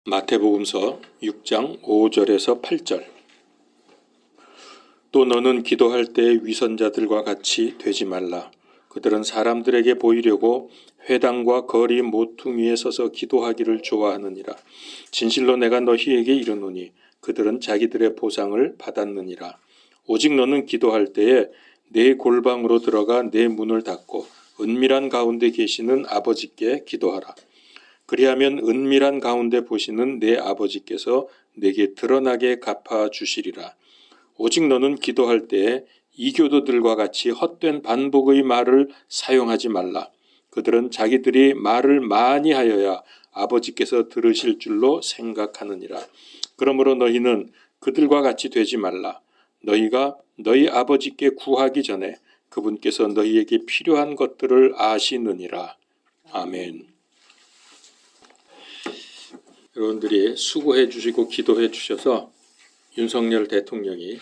마태복음서 6장 5절에서 8절. 또 너는 기도할 때 위선자들과 같이 되지 말라. 그들은 사람들에게 보이려고 회당과 거리 모퉁이에 서서 기도하기를 좋아하느니라. 진실로 내가 너희에게 이르노니 그들은 자기들의 보상을 받았느니라. 오직 너는 기도할 때에 내 골방으로 들어가 내 문을 닫고 은밀한 가운데 계시는 아버지께 기도하라. 그리하면 은밀한 가운데 보시는 내 아버지께서 내게 드러나게 갚아주시리라. 오직 너는 기도할 때에 이교도들과 같이 헛된 반복의 말을 사용하지 말라. 그들은 자기들이 말을 많이 하여야 아버지께서 들으실 줄로 생각하느니라. 그러므로 너희는 그들과 같이 되지 말라. 너희가 너희 아버지께 구하기 전에 그분께서 너희에게 필요한 것들을 아시느니라. 아멘. 여러분들이 수고해 주시고 기도해 주셔서 윤석열 대통령이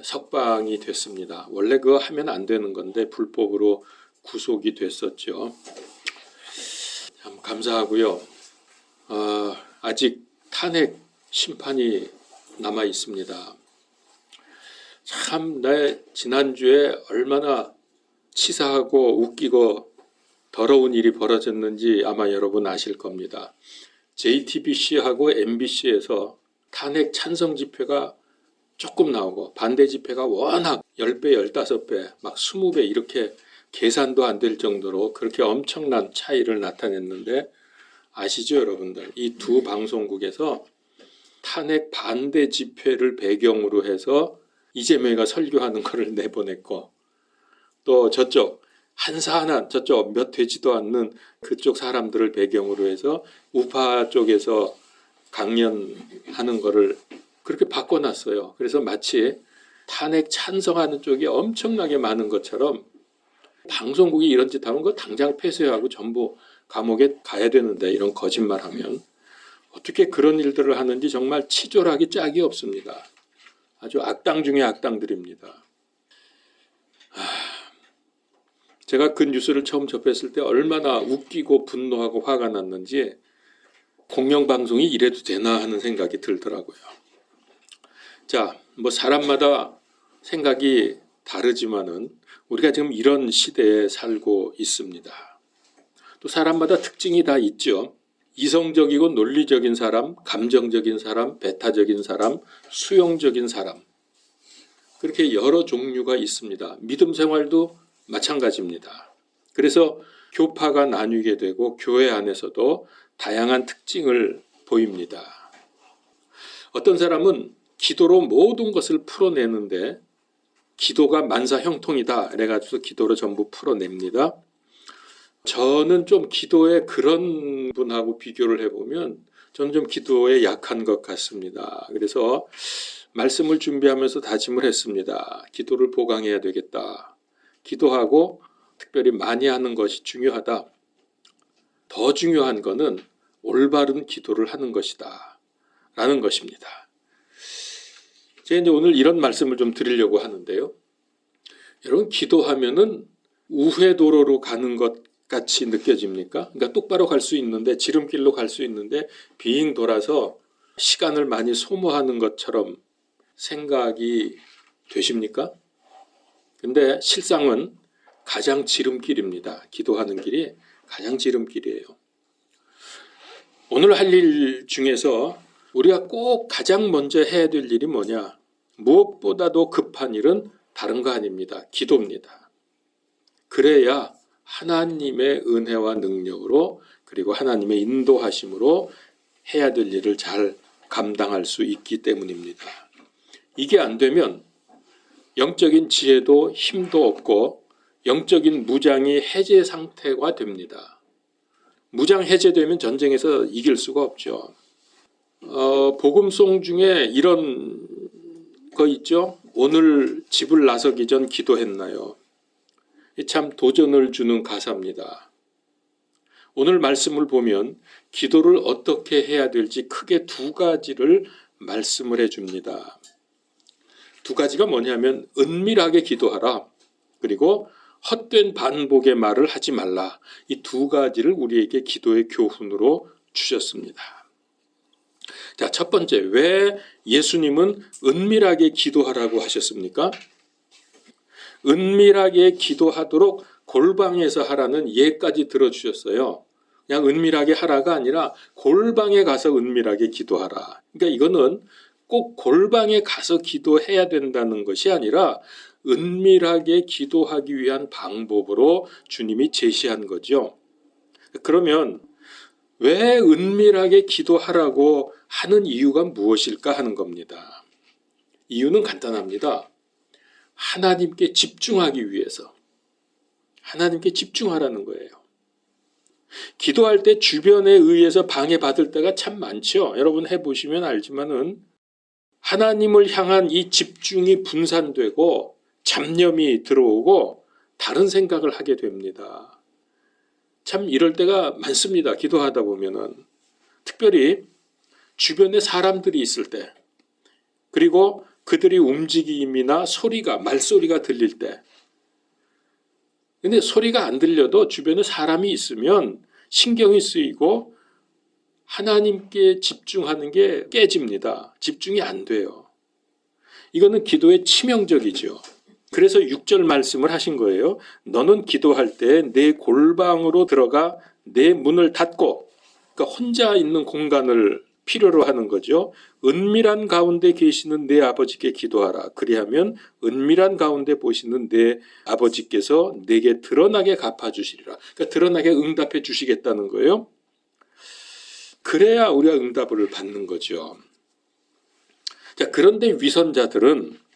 석방이 됐습니다. 원래 그거 하면 안 되는 건데 불법으로 구속이 됐었죠. 참 감사하고요. 아직 탄핵 심판이 남아 있습니다. 참 지난주에 얼마나 치사하고 웃기고 더러운 일이 벌어졌는지 아마 여러분 아실 겁니다. JTBC하고 MBC에서 탄핵 찬성 집회가 조금 나오고 반대 집회가 워낙 10배, 15배, 막 20배 이렇게 계산도 안 될 정도로 그렇게 엄청난 차이를 나타냈는데 아시죠, 여러분들? 이 두 방송국에서 탄핵 반대 집회를 배경으로 해서 이재명이가 설교하는 거를 내보냈고, 또 저쪽 한산한 저쪽 몇 되지도 않는 그쪽 사람들을 배경으로 해서 우파 쪽에서 강연하는 거를 그렇게 바꿔놨어요. 그래서 마치 탄핵 찬성하는 쪽이 엄청나게 많은 것처럼 방송국이 이런 짓 하면 거 당장 폐쇄하고 전부 감옥에 가야 되는데, 이런 거짓말하면 어떻게 그런 일들을 하는지 정말 치졸하기 짝이 없습니다. 아주 악당 중에 악당들입니다. 제가 그 뉴스를 처음 접했을 때 얼마나 웃기고 분노하고 화가 났는지, 공영방송이 이래도 되나 하는 생각이 들더라고요. 자, 사람마다 생각이 다르지만은 우리가 지금 이런 시대에 살고 있습니다. 또 사람마다 특징이 다 있죠. 이성적이고 논리적인 사람, 감정적인 사람, 배타적인 사람, 수용적인 사람, 그렇게 여러 종류가 있습니다. 믿음 생활도 마찬가지입니다. 그래서 교파가 나뉘게 되고 교회 안에서도 다양한 특징을 보입니다. 어떤 사람은 기도로 모든 것을 풀어내는데 기도가 만사형통이다 그래가지고 기도로 전부 풀어냅니다. 저는 좀 기도에 그런 분하고 비교를 해보면 저는 좀 기도에 약한 것 같습니다. 그래서 말씀을 준비하면서 다짐을 했습니다. 기도를 보강해야 되겠다. 기도하고 특별히 많이 하는 것이 중요하다. 더 중요한 것은 올바른 기도를 하는 것이다 라는 것입니다. 제가 이제 오늘 이런 말씀을 좀 드리려고 하는데요. 여러분, 기도하면은 우회도로로 가는 것 같이 느껴집니까? 그러니까 똑바로 갈 수 있는데, 지름길로 갈 수 있는데 빙 돌아서 시간을 많이 소모하는 것처럼 생각이 되십니까? 근데 실상은 가장 지름길입니다. 기도하는 길이 가장 지름길이에요. 오늘 할 일 중에서 우리가 꼭 가장 먼저 해야 될 일이 뭐냐? 무엇보다도 급한 일은 다른 거 아닙니다. 기도입니다. 그래야 하나님의 은혜와 능력으로, 그리고 하나님의 인도하심으로 해야 될 일을 잘 감당할 수 있기 때문입니다. 이게 안 되면 영적인 지혜도 힘도 없고 영적인 무장이 해제 상태가 됩니다. 무장 해제되면 전쟁에서 이길 수가 없죠. 복음송 중에 이런 거 있죠. 오늘 집을 나서기 전 기도했나요? 참 도전을 주는 가사입니다. 오늘 말씀을 보면 기도를 어떻게 해야 될지 크게 두 가지를 말씀을 해줍니다. 두 가지가 뭐냐면 은밀하게 기도하라, 그리고 헛된 반복의 말을 하지 말라. 이 두 가지를 우리에게 기도의 교훈으로 주셨습니다. 자, 첫 번째, 왜 예수님은 은밀하게 기도하라고 하셨습니까? 은밀하게 기도하도록 골방에서 하라는 예까지 들어주셨어요. 그냥 은밀하게 하라가 아니라 골방에 가서 은밀하게 기도하라. 그러니까 이거는 꼭 골방에 가서 기도해야 된다는 것이 아니라 은밀하게 기도하기 위한 방법으로 주님이 제시한 거죠. 그러면 왜 은밀하게 기도하라고 하는 이유가 무엇일까 하는 겁니다. 이유는 간단합니다. 하나님께 집중하기 위해서. 하나님께 집중하라는 거예요. 기도할 때 주변에 의해서 방해받을 때가 참 많죠. 여러분 해보시면 알지만은 하나님을 향한 이 집중이 분산되고 잡념이 들어오고 다른 생각을 하게 됩니다. 참 이럴 때가 많습니다. 기도하다 보면은. 특별히 주변에 사람들이 있을 때, 그리고 그들이 움직임이나 소리가, 말소리가 들릴 때. 근데 소리가 안 들려도 주변에 사람이 있으면 신경이 쓰이고 하나님께 집중하는 게 깨집니다. 집중이 안 돼요. 이거는 기도에 치명적이죠. 그래서 6절 말씀을 하신 거예요. 너는 기도할 때 내 골방으로 들어가 내 문을 닫고, 그러니까 혼자 있는 공간을 필요로 하는 거죠. 은밀한 가운데 계시는 내 아버지께 기도하라. 그리하면 은밀한 가운데 보시는 내 아버지께서 내게 드러나게 갚아주시리라. 그러니까 드러나게 응답해 주시겠다는 거예요. 그래야 우리가 응답을 받는 거죠. 자, 그런데 위선자들은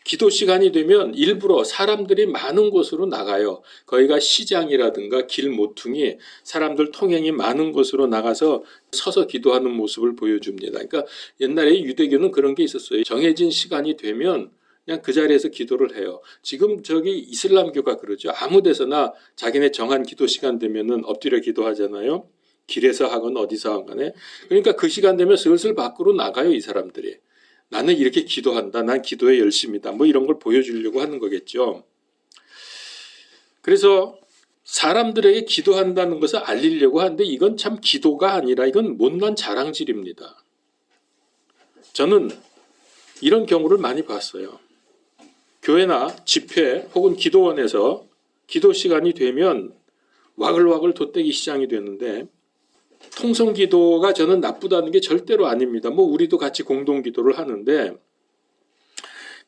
기도 시간이 되면 일부러 사람들이 많은 곳으로 나가요. 거기가 시장이라든가 길 모퉁이, 사람들 통행이 많은 곳으로 나가서 서서 기도하는 모습을 보여줍니다. 그러니까 옛날에 유대교는 그런 게 있었어요. 정해진 시간이 되면 그냥 그 자리에서 기도를 해요. 지금 저기 이슬람교가 그러죠. 아무 데서나 자기네 정한 기도 시간 되면은 엎드려 기도하잖아요. 길에서 하건 어디서 하건 간에. 그러니까 그 시간 되면 슬슬 밖으로 나가요, 이 사람들이. 나는 이렇게 기도한다. 난 기도에 열심이다. 뭐 이런 걸 보여주려고 하는 거겠죠. 그래서 사람들에게 기도한다는 것을 알리려고 하는데 이건 참 기도가 아니라 이건 못난 자랑질입니다. 저는 이런 경우를 많이 봤어요. 교회나 집회 혹은 기도원에서 기도 시간이 되면 와글와글 돗대기 시장이 되는데 통성기도가 저는 나쁘다는 게 절대로 아닙니다. 뭐 우리도 같이 공동기도를 하는데,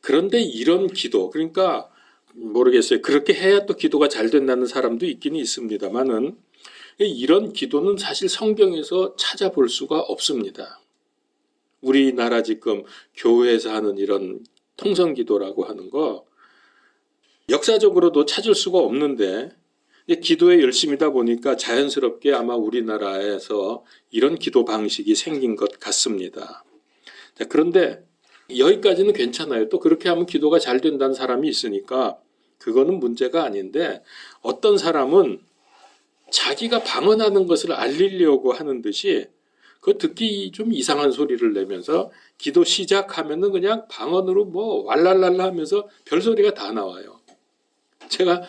그런데 이런 기도, 그러니까 모르겠어요. 그렇게 해야 또 기도가 잘 된다는 사람도 있긴 있습니다만은 이런 기도는 사실 성경에서 찾아볼 수가 없습니다. 우리나라 지금 교회에서 하는 이런 통성기도라고 하는 거 역사적으로도 찾을 수가 없는데 기도에 열심이다 보니까 자연스럽게 아마 우리나라에서 이런 기도 방식이 생긴 것 같습니다. 자, 그런데 여기까지는 괜찮아요. 또 그렇게 하면 기도가 잘 된다는 사람이 있으니까 그거는 문제가 아닌데, 어떤 사람은 자기가 방언하는 것을 알리려고 하는 듯이 그 듣기 좀 이상한 소리를 내면서 기도 시작하면은 그냥 방언으로 뭐 왈랄랄라 하면서 별소리가 다 나와요. 제가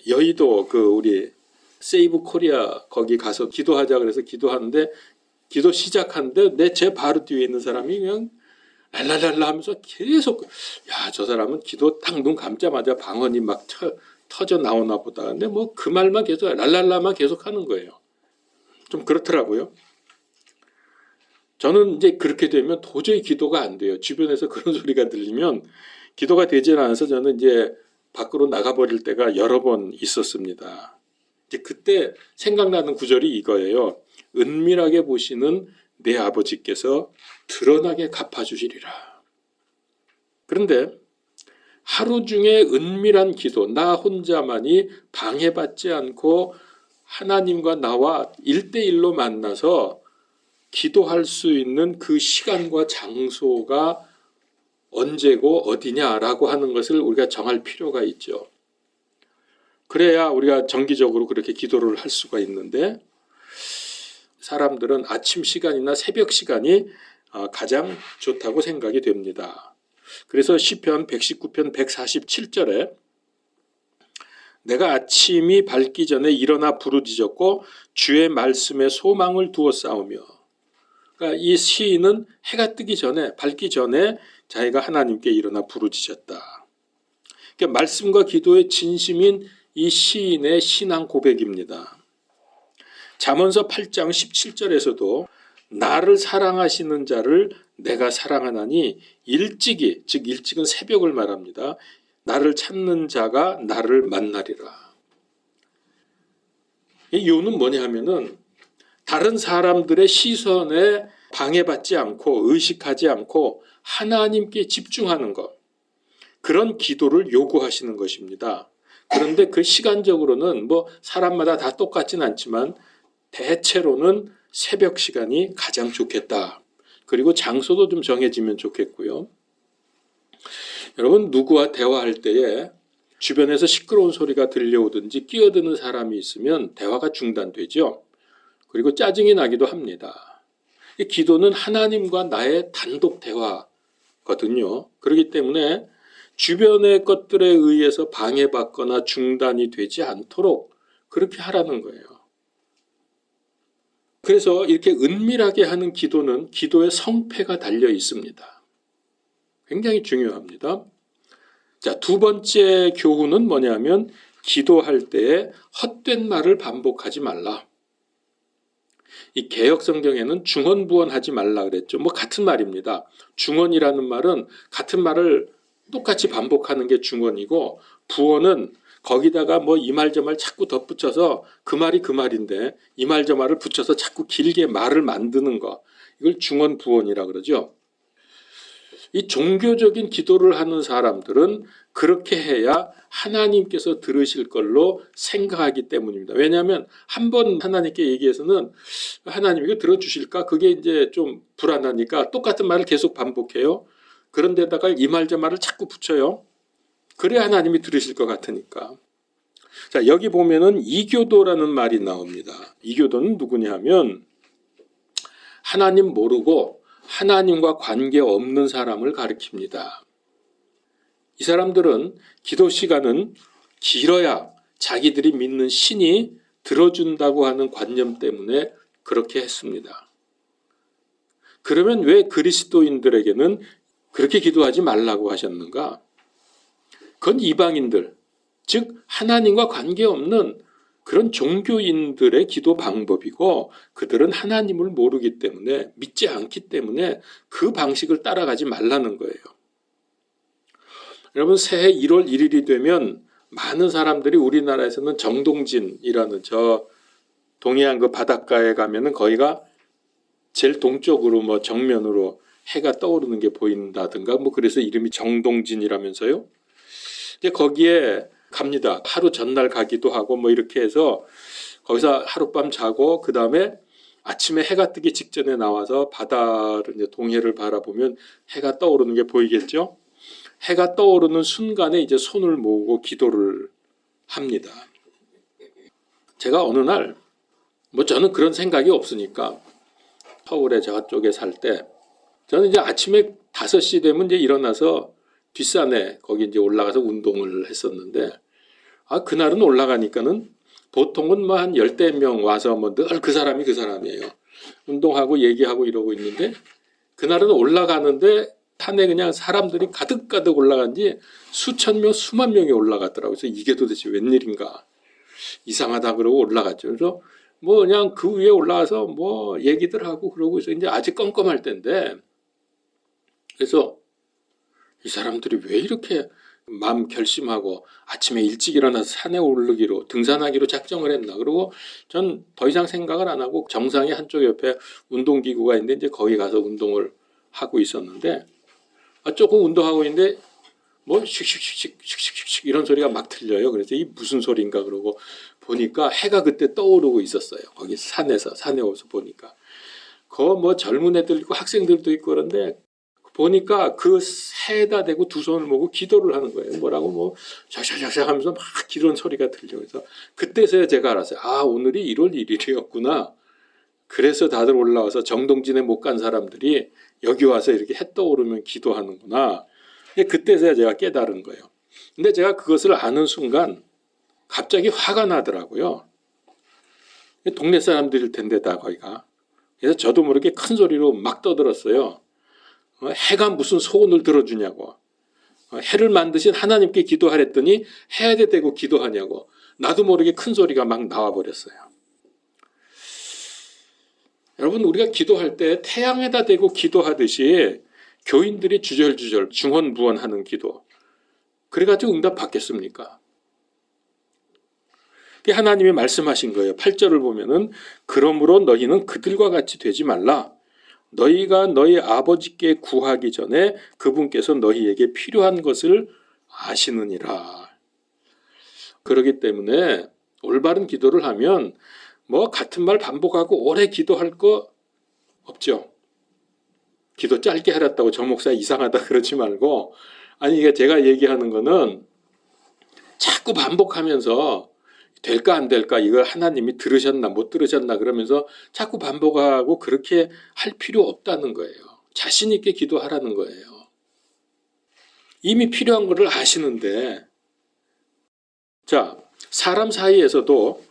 여의도 우리 세이브 코리아 거기 가서 기도하자 그래서 기도하는데, 기도 시작하는데 제 바로 뒤에 있는 사람이 그냥 랄랄랄라 하면서 계속, 야, 저 사람은 기도 딱 눈 감자마자 방언이 막 터져 나오나 보다. 근데 뭐 그 말만 계속 랄랄라만 계속 하는 거예요. 좀 그렇더라고요. 저는 이제 그렇게 되면 도저히 기도가 안 돼요. 주변에서 그런 소리가 들리면 기도가 되지 않아서 저는 이제 밖으로 나가버릴 때가 여러 번 있었습니다. 이제 그때 생각나는 구절이 이거예요. 은밀하게 보시는 내 아버지께서 드러나게 갚아주시리라. 그런데 하루 중에 은밀한 기도, 나 혼자만이 방해받지 않고 하나님과 나와 1대1로 만나서 기도할 수 있는 그 시간과 장소가 언제고 어디냐라고 하는 것을 우리가 정할 필요가 있죠. 그래야 우리가 정기적으로 그렇게 기도를 할 수가 있는데, 사람들은 아침 시간이나 새벽 시간이 가장 좋다고 생각이 됩니다. 그래서 시편 119편 147절에 내가 아침이 밝기 전에 일어나 부르짖었고 주의 말씀에 소망을 두었사오며, 그러니까 이 시인은 해가 뜨기 전에, 밝기 전에 자기가 하나님께 일어나 부르짖었다. 그러니까 말씀과 기도의 진심인 이 시인의 신앙 고백입니다. 잠언서 8장 17절에서도 나를 사랑하시는 자를 내가 사랑하나니 일찍이, 즉 일찍은 새벽을 말합니다. 나를 찾는 자가 나를 만나리라. 이 이유는 뭐냐 하면은 다른 사람들의 시선에 방해받지 않고 의식하지 않고 하나님께 집중하는 것, 그런 기도를 요구하시는 것입니다. 그런데 그 시간적으로는 뭐 사람마다 다 똑같진 않지만 대체로는 새벽 시간이 가장 좋겠다. 그리고 장소도 좀 정해지면 좋겠고요. 여러분, 누구와 대화할 때에 주변에서 시끄러운 소리가 들려오든지 끼어드는 사람이 있으면 대화가 중단되죠. 그리고 짜증이 나기도 합니다. 이 기도는 하나님과 나의 단독 대화거든요. 그렇기 때문에 주변의 것들에 의해서 방해받거나 중단이 되지 않도록 그렇게 하라는 거예요. 그래서 이렇게 은밀하게 하는 기도는 기도의 성패가 달려 있습니다. 굉장히 중요합니다. 자, 두 번째 교훈은 뭐냐면 기도할 때에 헛된 말을 반복하지 말라. 이 개역 성경에는 중언부언하지 말라 그랬죠. 뭐 같은 말입니다. 중언이라는 말은 같은 말을 똑같이 반복하는 게 중언이고, 부언은 거기다가 뭐 이 말 저 말 자꾸 덧붙여서 그 말이 그 말인데 이 말 저 말을 붙여서 자꾸 길게 말을 만드는 거, 이걸 중언부언이라 그러죠. 이 종교적인 기도를 하는 사람들은 그렇게 해야 하나님께서 들으실 걸로 생각하기 때문입니다. 왜냐하면 한 번 하나님께 얘기해서는 하나님 이거 들어주실까? 그게 이제 좀 불안하니까 똑같은 말을 계속 반복해요. 그런데다가 이 말 저 말을 자꾸 붙여요. 그래야 하나님이 들으실 것 같으니까. 자, 여기 보면은 이교도라는 말이 나옵니다. 이교도는 누구냐 하면 하나님 모르고 하나님과 관계없는 사람을 가리킵니다. 이 사람들은 기도 시간은 길어야 자기들이 믿는 신이 들어준다고 하는 관념 때문에 그렇게 했습니다. 그러면 왜 그리스도인들에게는 그렇게 기도하지 말라고 하셨는가? 그건 이방인들, 즉 하나님과 관계없는 그런 종교인들의 기도 방법이고, 그들은 하나님을 모르기 때문에, 믿지 않기 때문에 그 방식을 따라가지 말라는 거예요. 여러분, 새해 1월 1일이 되면 많은 사람들이 우리나라에서는 정동진이라는 저 동해안 그 바닷가에 가면은 거기가 제일 동쪽으로 뭐 정면으로 해가 떠오르는 게 보인다든가 뭐 그래서 이름이 정동진이라면서요. 이제 거기에 갑니다. 하루 전날 가기도 하고 뭐 이렇게 해서 거기서 하룻밤 자고 그 다음에 아침에 해가 뜨기 직전에 나와서 바다를 이제 동해를 바라보면 해가 떠오르는 게 보이겠죠. 해가 떠오르는 순간에 이제 손을 모으고 기도를 합니다. 제가 어느 날 뭐 저는 그런 생각이 없으니까 서울에 저쪽에 살 때 저는 이제 아침에 5시 되면 이제 일어나서 뒷산에 거기 이제 올라가서 운동을 했었는데, 그날은 올라가니까는 보통은 뭐 한 10대 명 와서 뭐 늘 그 사람이 그 사람이에요. 운동하고 얘기하고 이러고 있는데, 그날은 올라가는데 산에 그냥 사람들이 가득가득 올라간지 수천 명, 수만 명이 올라갔더라고요. 그래서 이게 도대체 웬일인가? 이상하다 그러고 올라갔죠. 그래서 뭐 그냥 그 위에 올라가서 뭐 얘기들 하고 그러고 있어요. 이제 아직 껌껌할 때인데, 그래서 이 사람들이 왜 이렇게 마음 결심하고 아침에 일찍 일어나서 산에 오르기로 등산하기로 작정을 했나. 그리고 전 더 이상 생각을 안 하고 정상의 한쪽 옆에 운동기구가 있는데 이제 거기 가서 운동을 하고 있었는데, 조금 운동하고 있는데 뭐 슉슉슉슉슉슉 이런 소리가 막 들려요. 그래서 이 무슨 소리인가 그러고 보니까 해가 그때 떠오르고 있었어요. 거기 산에 와서 보니까 그 뭐 젊은 애들 있고 학생들도 있고 그런데 보니까 그 해에다 대고 두 손을 모으고 기도를 하는 거예요. 뭐라고 뭐 샤샤샤샤 하면서 막 기도하는 소리가 들려. 그래서 그때서야 제가 알았어요. 오늘이 1월 1일이었구나. 그래서 다들 올라와서 정동진에 못 간 사람들이 여기 와서 이렇게 해 떠오르면 기도하는구나. 그때서야 제가 깨달은 거예요. 근데 제가 그것을 아는 순간 갑자기 화가 나더라고요. 동네 사람들일 텐데 다 거기가. 그래서 저도 모르게 큰 소리로 막 떠들었어요. 해가 무슨 소원을 들어주냐고. 해를 만드신 하나님께 기도하랬더니 해에 대고 기도하냐고. 나도 모르게 큰 소리가 막 나와버렸어요. 여러분, 우리가 기도할 때 태양에다 대고 기도하듯이 교인들이 주절주절 중언부언하는 기도, 그래가지고 응답 받겠습니까? 하나님이 말씀하신 거예요. 8절을 보면은 그러므로 너희는 그들과 같이 되지 말라. 너희가 너희 아버지께 구하기 전에 그분께서 너희에게 필요한 것을 아시느니라. 그렇기 때문에 올바른 기도를 하면 뭐 같은 말 반복하고 오래 기도할 거 없죠. 기도 짧게 하랬다고 저 목사 이상하다 그러지 말고, 아니 이게 제가 얘기하는 거는 자꾸 반복하면서 될까 안 될까, 이걸 하나님이 들으셨나 못 들으셨나 그러면서 자꾸 반복하고 그렇게 할 필요 없다는 거예요. 자신 있게 기도하라는 거예요. 이미 필요한 것을 아시는데, 자, 사람 사이에서도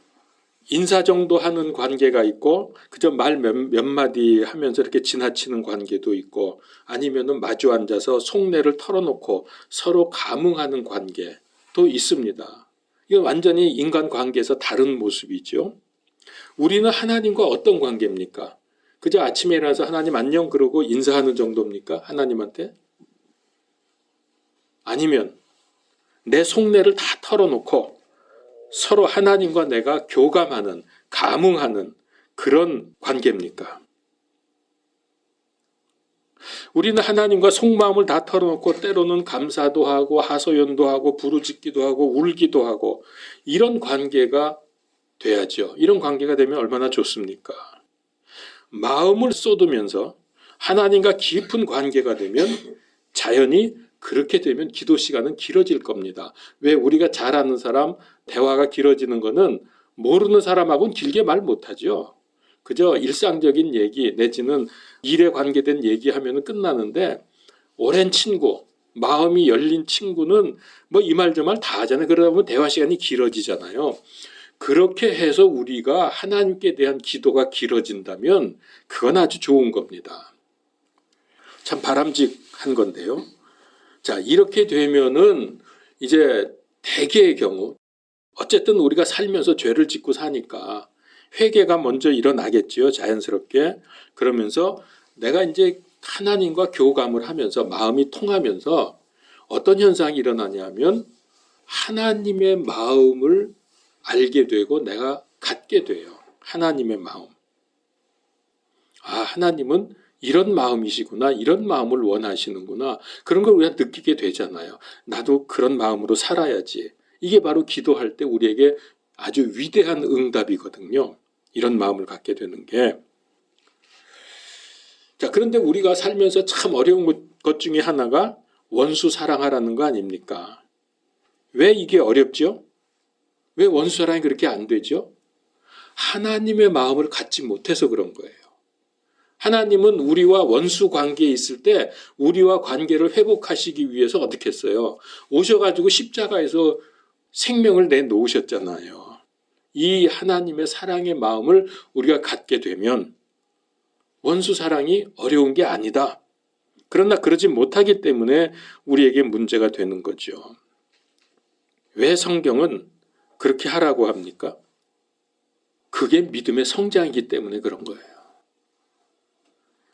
인사 정도 하는 관계가 있고 그저 말 몇 마디 하면서 이렇게 지나치는 관계도 있고, 아니면은 마주 앉아서 속내를 털어놓고 서로 감흥하는 관계도 있습니다. 이건 완전히 인간관계에서 다른 모습이죠. 우리는 하나님과 어떤 관계입니까? 그저 아침에 일어나서 하나님 안녕 그러고 인사하는 정도입니까? 하나님한테? 아니면 내 속내를 다 털어놓고 서로 하나님과 내가 교감하는, 감흥하는 그런 관계입니까? 우리는 하나님과 속마음을 다 털어놓고 때로는 감사도 하고 하소연도 하고 부르짖기도 하고 울기도 하고 이런 관계가 돼야죠. 이런 관계가 되면 얼마나 좋습니까? 마음을 쏟으면서 하나님과 깊은 관계가 되면 자연히 그렇게 되면 기도 시간은 길어질 겁니다. 왜? 우리가 잘 아는 사람 대화가 길어지는 거는 모르는 사람하고는 길게 말 못하죠. 그저 일상적인 얘기 내지는 일에 관계된 얘기하면 끝나는데, 오랜 친구, 마음이 열린 친구는 뭐 이 말 저 말 다 하잖아요. 그러다 보면 대화 시간이 길어지잖아요. 그렇게 해서 우리가 하나님께 대한 기도가 길어진다면 그건 아주 좋은 겁니다. 참 바람직한 건데요. 자, 이렇게 되면은 이제 대개의 경우 어쨌든 우리가 살면서 죄를 짓고 사니까 회개가 먼저 일어나겠지요. 자연스럽게. 그러면서 내가 이제 하나님과 교감을 하면서 마음이 통하면서 어떤 현상이 일어나냐면 하나님의 마음을 알게 되고 내가 갖게 돼요. 하나님의 마음. 아, 하나님은 이런 마음이시구나. 이런 마음을 원하시는구나. 그런 걸 우리가 느끼게 되잖아요. 나도 그런 마음으로 살아야지. 이게 바로 기도할 때 우리에게 아주 위대한 응답이거든요. 이런 마음을 갖게 되는 게. 자, 그런데 우리가 살면서 참 어려운 것 중에 하나가 원수 사랑하라는 거 아닙니까? 왜 이게 어렵죠? 왜 원수 사랑이 그렇게 안 되죠? 하나님의 마음을 갖지 못해서 그런 거예요. 하나님은 우리와 원수 관계에 있을 때 우리와 관계를 회복하시기 위해서 어떻게 했어요? 오셔가지고 십자가에서 생명을 내놓으셨잖아요. 이 하나님의 사랑의 마음을 우리가 갖게 되면 원수 사랑이 어려운 게 아니다. 그러나 그러지 못하기 때문에 우리에게 문제가 되는 거죠. 왜 성경은 그렇게 하라고 합니까? 그게 믿음의 성장이기 때문에 그런 거예요.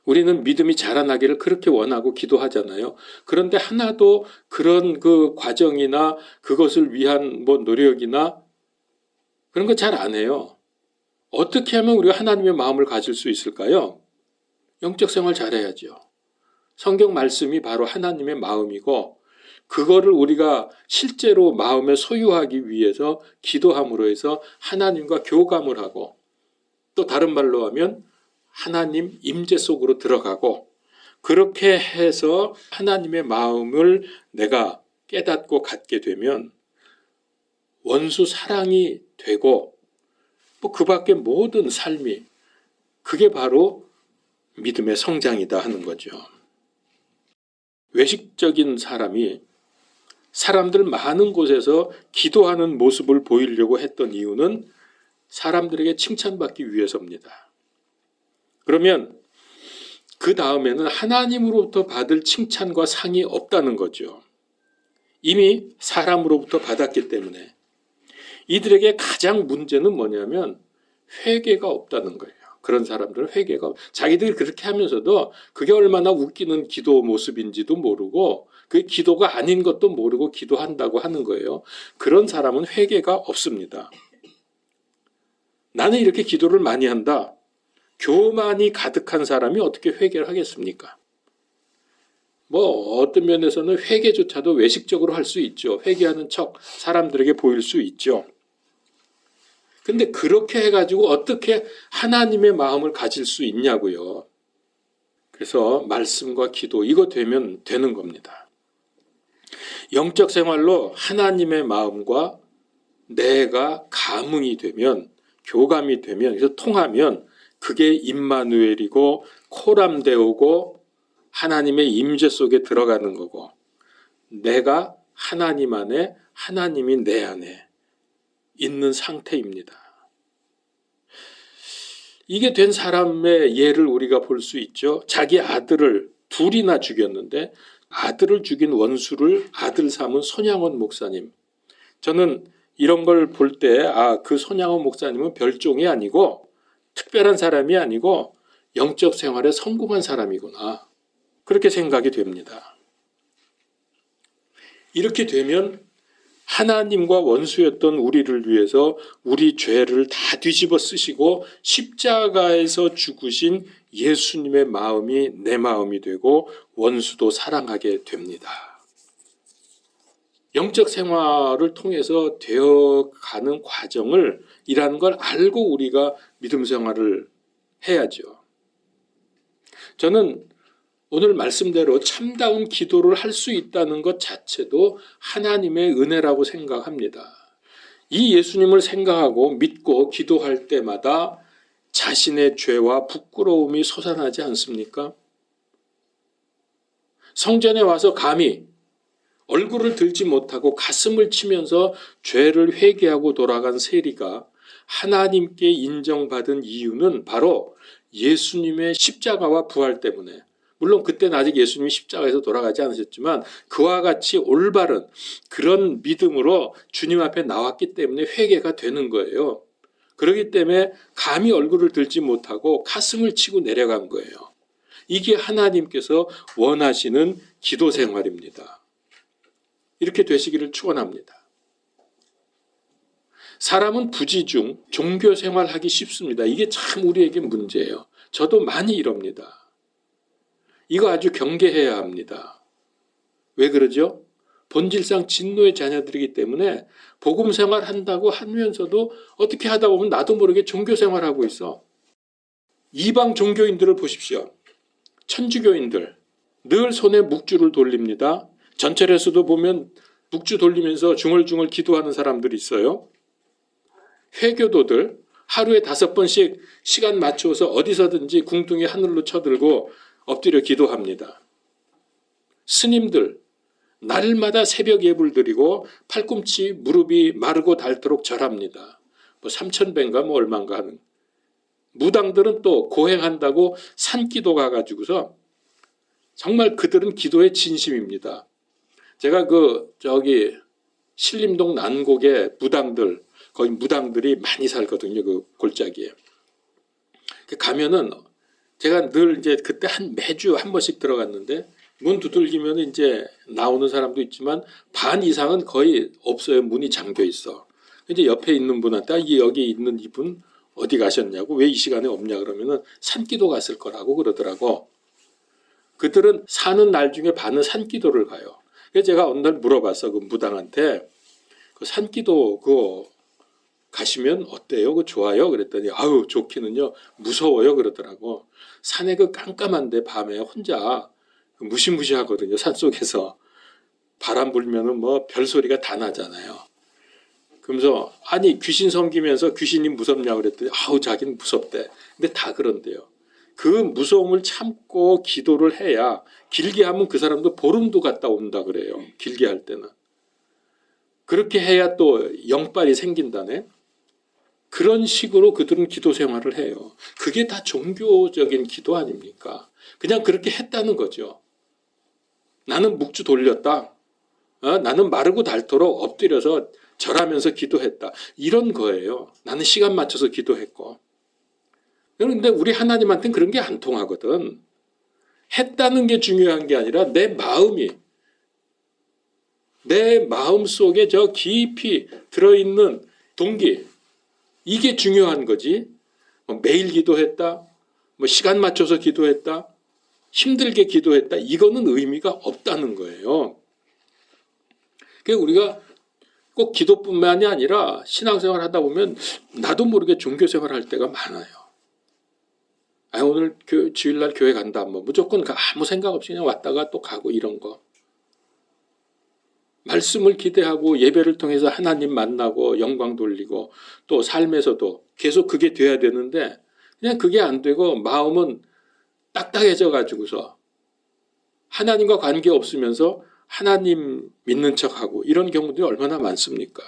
우리는 믿음이 자라나기를 그렇게 원하고 기도하잖아요. 그런데 하나도 그런 그 과정이나 그것을 위한 뭐 노력이나 그런 거 잘 안 해요. 어떻게 하면 우리가 하나님의 마음을 가질 수 있을까요? 영적 생활 잘해야죠. 성경 말씀이 바로 하나님의 마음이고 그거를 우리가 실제로 마음에 소유하기 위해서 기도함으로 해서 하나님과 교감을 하고, 또 다른 말로 하면 하나님 임재 속으로 들어가고, 그렇게 해서 하나님의 마음을 내가 깨닫고 갖게 되면 원수 사랑이 되고 또 그 밖에 모든 삶이, 그게 바로 믿음의 성장이다 하는 거죠. 외식적인 사람이 사람들 많은 곳에서 기도하는 모습을 보이려고 했던 이유는 사람들에게 칭찬받기 위해서입니다. 그러면 그 다음에는 하나님으로부터 받을 칭찬과 상이 없다는 거죠. 이미 사람으로부터 받았기 때문에. 이들에게 가장 문제는 뭐냐면 회개가 없다는 거예요. 그런 사람들은 회개가 자기들이 그렇게 하면서도 그게 얼마나 웃기는 기도 모습인지도 모르고 그게 기도가 아닌 것도 모르고 기도한다고 하는 거예요. 그런 사람은 회개가 없습니다. 나는 이렇게 기도를 많이 한다. 교만이 가득한 사람이 어떻게 회개를 하겠습니까? 뭐 어떤 면에서는 회개조차도 외식적으로 할 수 있죠. 회개하는 척 사람들에게 보일 수 있죠. 근데 그렇게 해가지고 어떻게 하나님의 마음을 가질 수 있냐고요. 그래서 말씀과 기도 이거 되면 되는 겁니다. 영적 생활로 하나님의 마음과 내가 감흥이 되면 교감이 되면 그래서 통하면 그게 임마누엘이고 코람데오고 하나님의 임재 속에 들어가는 거고 내가 하나님 안에 하나님이 내 안에 있는 상태입니다. 이게 된 사람의 예를 우리가 볼 수 있죠. 자기 아들을 둘이나 죽였는데 아들을 죽인 원수를 아들 삼은 손양원 목사님. 저는 이런 걸 볼 때 그 손양원 목사님은 별종이 아니고 특별한 사람이 아니고 영적 생활에 성공한 사람이구나. 그렇게 생각이 됩니다. 이렇게 되면 하나님과 원수였던 우리를 위해서 우리 죄를 다 뒤집어 쓰시고 십자가에서 죽으신 예수님의 마음이 내 마음이 되고 원수도 사랑하게 됩니다. 영적 생활을 통해서 되어가는 과정을 이라는 걸 알고 우리가 믿음 생활을 해야죠. 저는 오늘 말씀대로 참다운 기도를 할 수 있다는 것 자체도 하나님의 은혜라고 생각합니다. 이 예수님을 생각하고 믿고 기도할 때마다 자신의 죄와 부끄러움이 솟아나지 않습니까? 성전에 와서 감히 얼굴을 들지 못하고 가슴을 치면서 죄를 회개하고 돌아간 세리가 하나님께 인정받은 이유는 바로 예수님의 십자가와 부활 때문에 물론 그때는 아직 예수님이 십자가에서 돌아가지 않으셨지만 그와 같이 올바른 그런 믿음으로 주님 앞에 나왔기 때문에 회개가 되는 거예요. 그렇기 때문에 감히 얼굴을 들지 못하고 가슴을 치고 내려간 거예요. 이게 하나님께서 원하시는 기도 생활입니다. 이렇게 되시기를 축원합니다. 사람은 부지중 종교 생활하기 쉽습니다. 이게 참 우리에게 문제예요. 저도 많이 이럽니다. 이거 아주 경계해야 합니다. 왜 그러죠? 본질상 진노의 자녀들이기 때문에 복음 생활한다고 하면서도 어떻게 하다 보면 나도 모르게 종교 생활하고 있어. 이방 종교인들을 보십시오. 천주교인들 늘 손에 묵주를 돌립니다. 전철에서도 보면 묵주 돌리면서 중얼중얼 기도하는 사람들이 있어요. 회교도들 하루에 5번씩 시간 맞춰서 어디서든지 궁둥이 하늘로 쳐들고 엎드려 기도합니다. 스님들 날마다 새벽 예불 드리고 팔꿈치 무릎이 마르고 닳도록 절합니다. 3,000배인가 얼마인가 하는. 무당들은 또 고행한다고 산기도 가가지고서 정말 그들은 기도의 진심입니다. 제가 신림동 난곡에 무당들 거기 무당들이 많이 살거든요. 그 골짜기에. 가면은 제가 늘 이제 그때 매주 한 번씩 들어갔는데 문 두들기면 이제 나오는 사람도 있지만 반 이상은 거의 없어요. 문이 잠겨 있어. 이제 옆에 있는 분한테 여기 있는 이분 어디 가셨냐고 왜 이 시간에 없냐 그러면은 산기도 갔을 거라고 그러더라고. 그들은 사는 날 중에 반은 산기도를 가요. 그래서 제가 어느 날 물어봤어. 그 무당한테 그 산기도 그거 가시면 어때요? 그 좋아요? 그랬더니 아유 좋기는요 무서워요 그러더라고. 산에 그 깜깜한데 밤에 혼자 무시무시하거든요. 산속에서 바람 불면은 별소리가 다 나잖아요. 그러면서 아니 귀신 섬기면서 귀신이 무섭냐고 그랬더니 아우 자기는 무섭대. 근데 다 그런데요. 그 무서움을 참고 기도를 해야 길게 하면 그 사람도 보름도 갔다 온다 그래요. 길게 할 때는. 그렇게 해야 또 영빨이 생긴다네. 그런 식으로 그들은 기도 생활을 해요. 그게 다 종교적인 기도 아닙니까? 그냥 그렇게 했다는 거죠. 나는 묵주 돌렸다. 나는 마르고 닳도록 엎드려서 절하면서 기도했다. 이런 거예요. 나는 시간 맞춰서 기도했고. 그런데 우리 하나님한테는 그런 게 안 통하거든. 했다는 게 중요한 게 아니라 내 마음이, 내 마음 속에 저 깊이 들어있는 동기, 이게 중요한 거지. 매일 기도했다, 시간 맞춰서 기도했다, 힘들게 기도했다, 이거는 의미가 없다는 거예요. 그러니까 우리가 꼭 기도뿐만이 아니라 신앙생활 하다 보면 나도 모르게 종교생활 할 때가 많아요. 오늘 주일날 교회 간다, 무조건 아무 생각 없이 그냥 왔다가 또 가고 이런 거. 말씀을 기대하고 예배를 통해서 하나님 만나고 영광 돌리고 또 삶에서도 계속 그게 돼야 되는데 그냥 그게 안 되고 마음은 딱딱해져 가지고서 하나님과 관계 없으면서 하나님 믿는 척하고 이런 경우들이 얼마나 많습니까?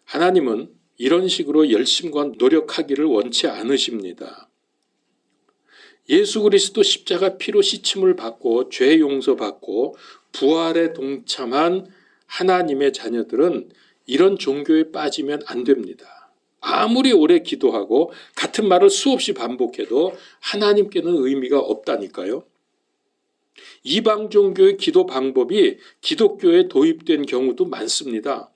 하나님은 이런 식으로 열심과 노력하기를 원치 않으십니다. 예수 그리스도 십자가 피로 씻음을 받고 죄 용서받고 부활에 동참한 하나님의 자녀들은 이런 종교에 빠지면 안 됩니다. 아무리 오래 기도하고 같은 말을 수없이 반복해도 하나님께는 의미가 없다니까요. 이방 종교의 기도 방법이 기독교에 도입된 경우도 많습니다.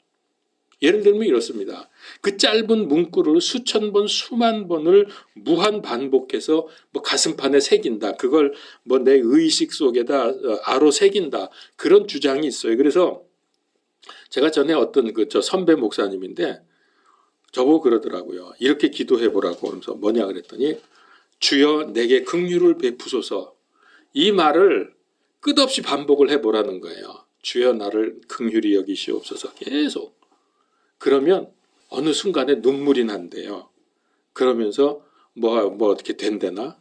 예를 들면 이렇습니다. 그 짧은 문구를 수천 번, 수만 번을 무한 반복해서 가슴판에 새긴다. 그걸 내 의식 속에다 아로 새긴다. 그런 주장이 있어요. 그래서 제가 전에 어떤 저 선배 목사님인데 저보고 그러더라고요. 이렇게 기도해 보라고. 그러면서 뭐냐 그랬더니 주여 내게 긍휼을 베푸소서. 이 말을 끝없이 반복을 해보라는 거예요. 주여 나를 긍휼히 여기시옵소서. 계속. 그러면 어느 순간에 눈물이 난대요. 그러면서 어떻게 된대나?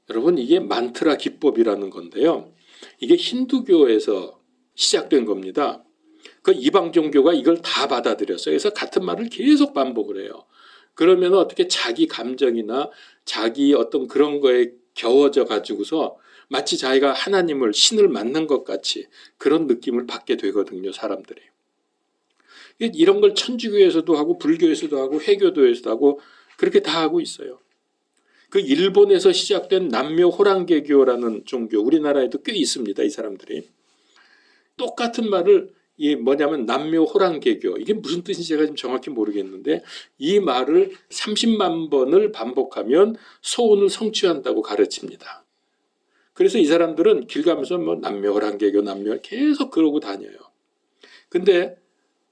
여러분 이게 만트라 기법이라는 건데요. 이게 힌두교에서 시작된 겁니다. 그 이방 종교가 이걸 다 받아들였어요. 그래서 같은 말을 계속 반복을 해요. 그러면 어떻게 자기 감정이나 자기 어떤 그런 거에 겨워져 가지고서 마치 자기가 하나님을 신을 만난 것 같이 그런 느낌을 받게 되거든요. 사람들이. 이런 걸 천주교에서도 하고 불교에서도 하고 회교도에서도 하고 그렇게 다 하고 있어요. 그 일본에서 시작된 남묘 호랑개교라는 종교 우리나라에도 꽤 있습니다. 이 사람들이. 똑같은 말을 뭐냐면 남묘 호랑개교 이게 무슨 뜻인지 제가 지금 정확히 모르겠는데 이 말을 30만 번을 반복하면 소원을 성취한다고 가르칩니다. 그래서 이 사람들은 길 가면서 남묘 호랑개교 남묘 계속 그러고 다녀요. 근데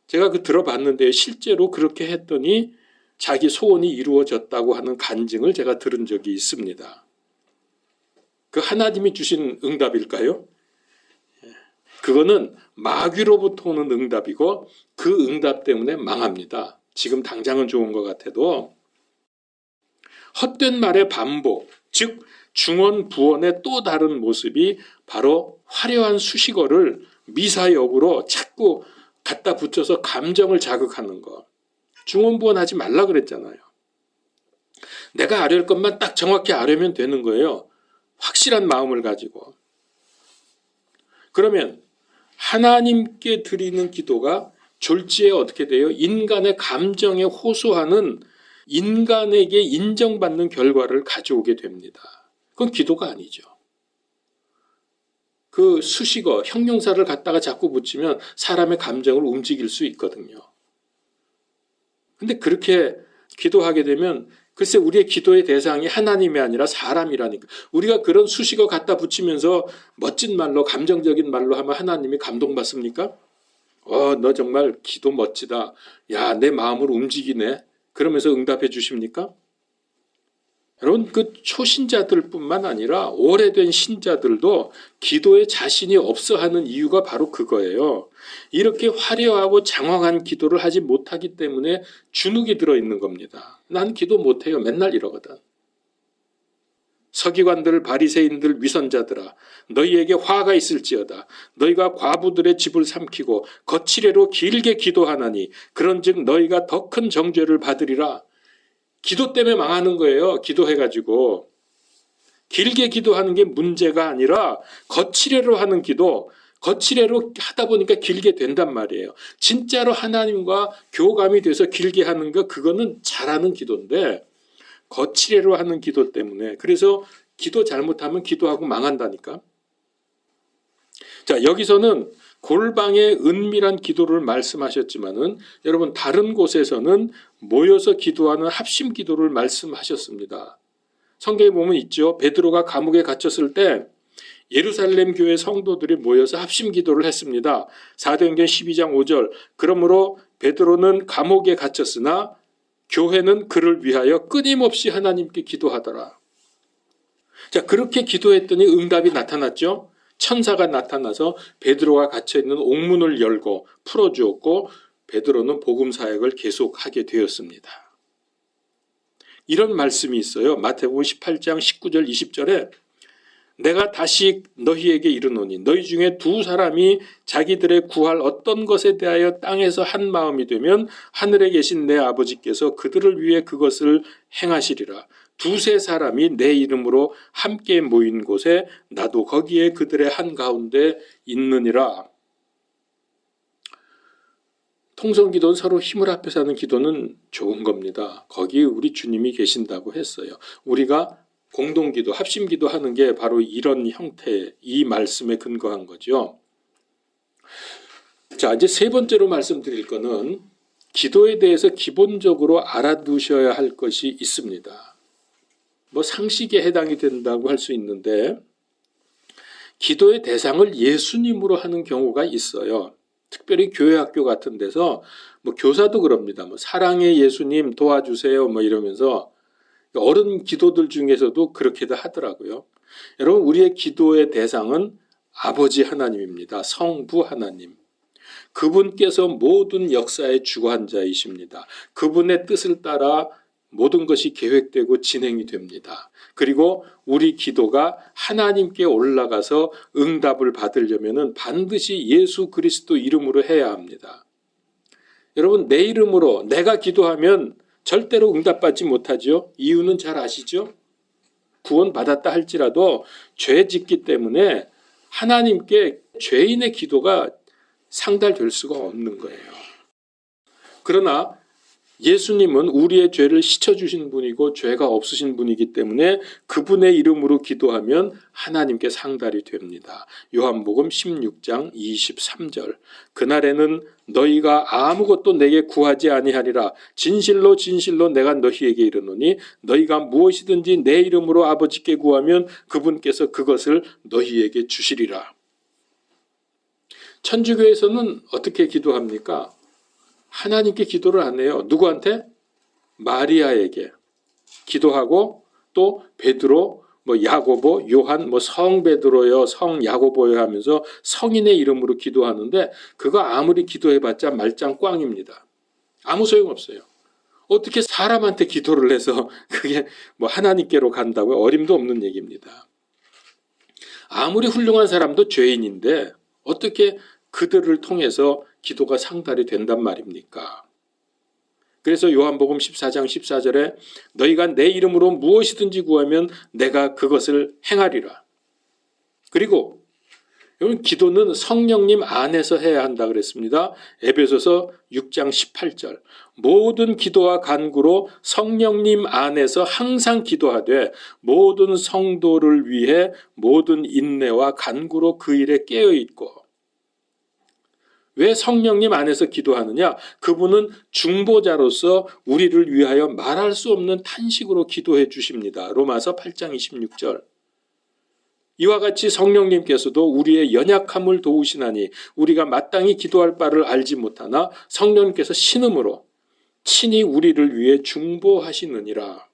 제가 들어봤는데 실제로 그렇게 했더니 자기 소원이 이루어졌다고 하는 간증을 제가 들은 적이 있습니다. 그 하나님이 주신 응답일까요? 그거는 마귀로부터 오는 응답이고 그 응답 때문에 망합니다. 지금 당장은 좋은 것 같아도 헛된 말의 반복, 즉 중언 부언의 또 다른 모습이 바로 화려한 수식어를 미사역으로 자꾸 갖다 붙여서 감정을 자극하는 거. 중언부언하지 말라 그랬잖아요. 내가 아뢰할 것만 딱 정확히 아뢰면 되는 거예요. 확실한 마음을 가지고. 그러면 하나님께 드리는 기도가 졸지에 어떻게 돼요? 인간의 감정에 호소하는 인간에게 인정받는 결과를 가져오게 됩니다. 그건 기도가 아니죠. 그 수식어, 형용사를 갖다가 자꾸 붙이면 사람의 감정을 움직일 수 있거든요. 근데 그렇게 기도하게 되면 글쎄 우리의 기도의 대상이 하나님이 아니라 사람이라니까. 우리가 그런 수식어 갖다 붙이면서 멋진 말로 감정적인 말로 하면 하나님이 감동받습니까? 너 정말 기도 멋지다. 야, 내 마음을 움직이네. 그러면서 응답해 주십니까? 여러분 그 초신자들 뿐만 아니라 오래된 신자들도 기도에 자신이 없어 하는 이유가 바로 그거예요. 이렇게 화려하고 장황한 기도를 하지 못하기 때문에 주눅이 들어있는 겁니다. 난 기도 못해요. 맨날 이러거든. 서기관들 바리새인들 위선자들아 너희에게 화가 있을지어다. 너희가 과부들의 집을 삼키고 거칠애로 길게 기도하나니 그런즉 너희가 더 큰 정죄를 받으리라. 기도 때문에 망하는 거예요. 기도해가지고. 길게 기도하는 게 문제가 아니라 거칠애로 하는 기도, 거칠애로 하다 보니까 길게 된단 말이에요. 진짜로 하나님과 교감이 돼서 길게 하는 거, 그거는 잘하는 기도인데 거칠애로 하는 기도 때문에, 그래서 기도 잘못하면 기도하고 망한다니까. 자, 여기서는 골방의 은밀한 기도를 말씀하셨지만은 여러분 다른 곳에서는 모여서 기도하는 합심 기도를 말씀하셨습니다. 성경에 보면 있죠. 베드로가 감옥에 갇혔을 때 예루살렘 교회 성도들이 모여서 합심 기도를 했습니다. 사도행전 12장 5절. 그러므로 베드로는 감옥에 갇혔으나 교회는 그를 위하여 끊임없이 하나님께 기도하더라. 자, 그렇게 기도했더니 응답이 나타났죠. 천사가 나타나서 베드로가 갇혀있는 옥문을 열고 풀어주었고 베드로는 복음 사역을 계속하게 되었습니다. 이런 말씀이 있어요. 마태복음 18장 19절 20절에 내가 다시 너희에게 이르노니 너희 중에 두 사람이 자기들의 구할 어떤 것에 대하여 땅에서 한 마음이 되면 하늘에 계신 내 아버지께서 그들을 위해 그것을 행하시리라. 두세 사람이 내 이름으로 함께 모인 곳에 나도 거기에 그들의 한가운데 있느니라. 통성기도는 서로 힘을 합해서 하는 기도는 좋은 겁니다. 거기에 우리 주님이 계신다고 했어요. 우리가 공동기도, 합심기도 하는 게 바로 이런 형태, 이 말씀에 근거한 거죠. 자, 이제 세 번째로 말씀드릴 거는 기도에 대해서 기본적으로 알아두셔야 할 것이 있습니다. 뭐 상식에 해당이 된다고 할 수 있는데 기도의 대상을 예수님으로 하는 경우가 있어요. 특별히 교회 학교 같은 데서 뭐 교사도 그럽니다. 뭐 사랑의 예수님 도와주세요 뭐 이러면서 어른 기도들 중에서도 그렇게도 하더라고요. 여러분 우리의 기도의 대상은 아버지 하나님입니다. 성부 하나님. 그분께서 모든 역사의 주관자이십니다. 그분의 뜻을 따라 모든 것이 계획되고 진행이 됩니다. 그리고 우리 기도가 하나님께 올라가서 응답을 받으려면 반드시 예수 그리스도 이름으로 해야 합니다. 여러분 내 이름으로 내가 기도하면 절대로 응답받지 못하죠. 이유는 잘 아시죠? 구원받았다 할지라도 죄 짓기 때문에 하나님께 죄인의 기도가 상달될 수가 없는 거예요. 그러나 예수님은 우리의 죄를 씻어주신 분이고 죄가 없으신 분이기 때문에 그분의 이름으로 기도하면 하나님께 상달이 됩니다. 요한복음 16장 23절. 그날에는 너희가 아무것도 내게 구하지 아니하리라. 진실로 진실로 내가 너희에게 이르노니 너희가 무엇이든지 내 이름으로 아버지께 구하면 그분께서 그것을 너희에게 주시리라. 천주교에서는 어떻게 기도합니까? 하나님께 기도를 안 해요. 누구한테? 마리아에게 기도하고 또 베드로, 뭐 야고보, 요한, 뭐 성 베드로요, 성 야고보요 하면서 성인의 이름으로 기도하는데 그거 아무리 기도해봤자 말짱 꽝입니다. 아무 소용없어요. 어떻게 사람한테 기도를 해서 그게 뭐 하나님께로 간다고요? 어림도 없는 얘기입니다. 아무리 훌륭한 사람도 죄인인데 어떻게 그들을 통해서 기도가 상달이 된단 말입니까? 그래서 요한복음 14장 14절에 너희가 내 이름으로 무엇이든지 구하면 내가 그것을 행하리라. 그리고 여러분 기도는 성령님 안에서 해야 한다 그랬습니다. 에베소서 6장 18절. 모든 기도와 간구로 성령님 안에서 항상 기도하되 모든 성도를 위해 모든 인내와 간구로 그 일에 깨어 있고. 왜 성령님 안에서 기도하느냐? 그분은 중보자로서 우리를 위하여 말할 수 없는 탄식으로 기도해 주십니다. 로마서 8장 26절. 이와 같이 성령님께서도 우리의 연약함을 도우시나니 우리가 마땅히 기도할 바를 알지 못하나 성령님께서 신음으로 친히 우리를 위해 중보하시느니라.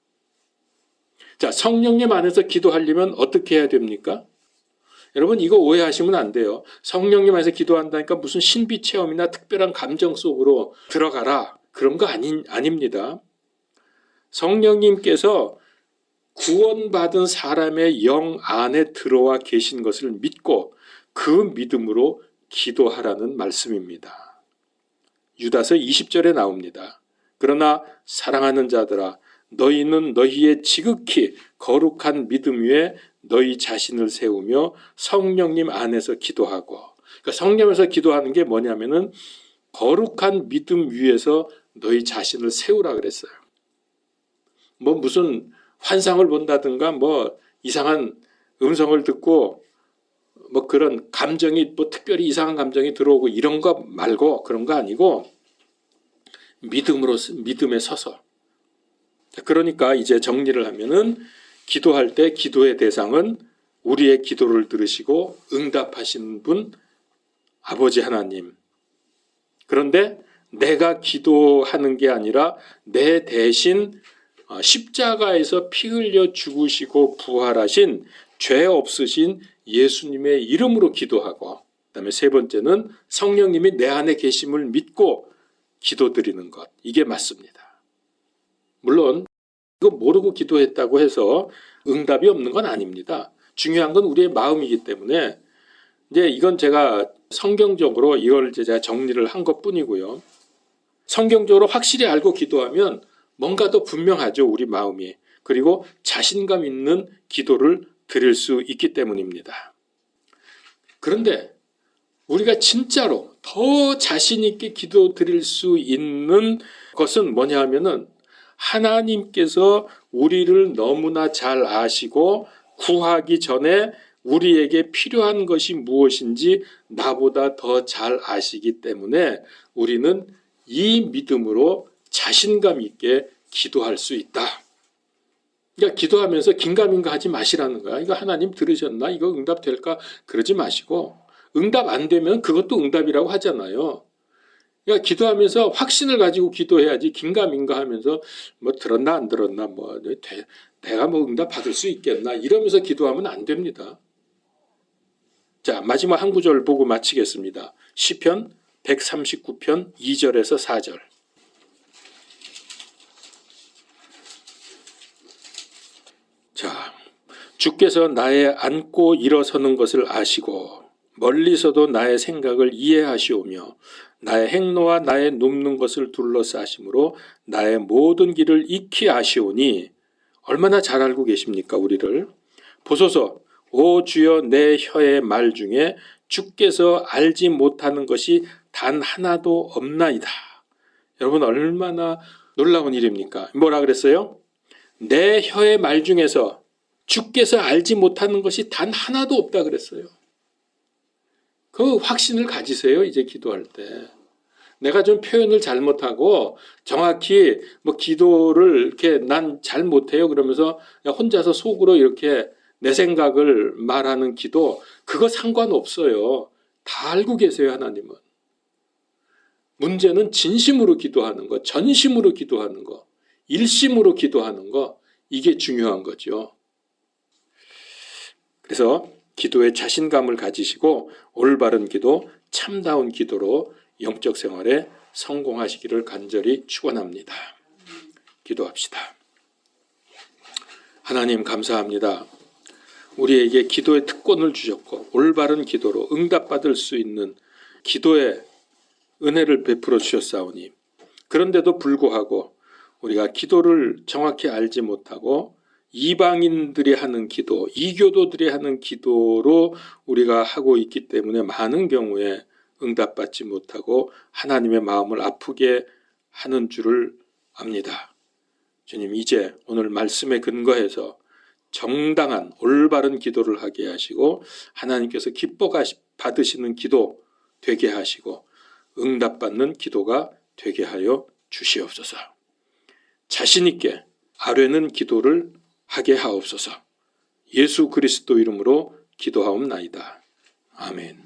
자, 성령님 안에서 기도하려면 어떻게 해야 됩니까? 여러분 이거 오해하시면 안 돼요. 성령님 안에서 기도한다니까 무슨 신비 체험이나 특별한 감정 속으로 들어가라. 그런 거 아닙니다. 성령님께서 구원받은 사람의 영 안에 들어와 계신 것을 믿고 그 믿음으로 기도하라는 말씀입니다. 유다서 20절에 나옵니다. 그러나 사랑하는 자들아 너희는 너희의 지극히 거룩한 믿음 위에 너희 자신을 세우며 성령님 안에서 기도하고, 그러니까 성령에서 기도하는 게 뭐냐면은 거룩한 믿음 위에서 너희 자신을 세우라 그랬어요. 뭐 무슨 환상을 본다든가 뭐 이상한 음성을 듣고 뭐 그런 감정이 뭐 특별히 이상한 감정이 들어오고 이런 거 말고, 그런 거 아니고 믿음에 서서. 그러니까 이제 정리를 하면은 기도할 때 기도의 대상은 우리의 기도를 들으시고 응답하시는 분 아버지 하나님. 그런데 내가 기도하는 게 아니라 내 대신 십자가에서 피 흘려 죽으시고 부활하신 죄 없으신 예수님의 이름으로 기도하고, 그다음에 세 번째는 성령님이 내 안에 계심을 믿고 기도드리는 것. 이게 맞습니다. 물론 이거 모르고 기도했다고 해서 응답이 없는 건 아닙니다. 중요한 건 우리의 마음이기 때문에 이제 이건 제가 성경적으로 이걸 제가 정리를 한 것뿐이고요. 성경적으로 확실히 알고 기도하면 뭔가 더 분명하죠, 우리 마음이. 그리고 자신감 있는 기도를 드릴 수 있기 때문입니다. 그런데 우리가 진짜로 더 자신 있게 기도 드릴 수 있는 것은 뭐냐 하면은 하나님께서 우리를 너무나 잘 아시고 구하기 전에 우리에게 필요한 것이 무엇인지 나보다 더 잘 아시기 때문에 우리는 이 믿음으로 자신감 있게 기도할 수 있다. 그러니까 기도하면서 긴가민가 하지 마시라는 거야. 이거 하나님 들으셨나? 이거 응답될까? 그러지 마시고, 응답 안 되면 그것도 응답이라고 하잖아요. 그러니까 기도하면서 확신을 가지고 기도해야지 긴가민가 하면서 뭐 들었나 안 들었나, 뭐 내가 뭐 응답 받을 수 있겠나 이러면서 기도하면 안 됩니다. 자, 마지막 한 구절 보고 마치겠습니다. 시편 139편 2절에서 4절. 자, 주께서 나의 앉고 일어서는 것을 아시고 멀리서도 나의 생각을 이해하시오며 나의 행로와 나의 눕는 것을 둘러싸심으로 나의 모든 길을 익히 아시오니. 얼마나 잘 알고 계십니까, 우리를. 보소서, 오 주여, 내 혀의 말 중에 주께서 알지 못하는 것이 단 하나도 없나이다. 여러분, 얼마나 놀라운 일입니까? 뭐라 그랬어요? 내 혀의 말 중에서 주께서 알지 못하는 것이 단 하나도 없다 그랬어요. 그 확신을 가지세요, 이제 기도할 때. 내가 좀 표현을 잘못하고 정확히 뭐 기도를 이렇게 난 잘 못해요 그러면서 혼자서 속으로 이렇게 내 생각을 말하는 기도, 그거 상관없어요. 다 알고 계세요, 하나님은. 문제는 진심으로 기도하는 거, 전심으로 기도하는 거, 일심으로 기도하는 거, 이게 중요한 거죠. 그래서 기도에 자신감을 가지시고 올바른 기도, 참다운 기도로 영적 생활에 성공하시기를 간절히 축원합니다. 기도합시다. 하나님 감사합니다. 우리에게 기도의 특권을 주셨고 올바른 기도로 응답받을 수 있는 기도의 은혜를 베풀어 주셨사오니, 그런데도 불구하고 우리가 기도를 정확히 알지 못하고 이방인들이 하는 기도, 이교도들이 하는 기도로 우리가 하고 있기 때문에 많은 경우에 응답받지 못하고 하나님의 마음을 아프게 하는 줄을 압니다. 주님, 이제 오늘 말씀에 근거해서 정당한 올바른 기도를 하게 하시고 하나님께서 기뻐 받으시는 기도 되게 하시고 응답받는 기도가 되게 하여 주시옵소서. 자신 있게 아뢰는 기도를 하게 하옵소서. 예수 그리스도 이름으로 기도하옵나이다. 아멘.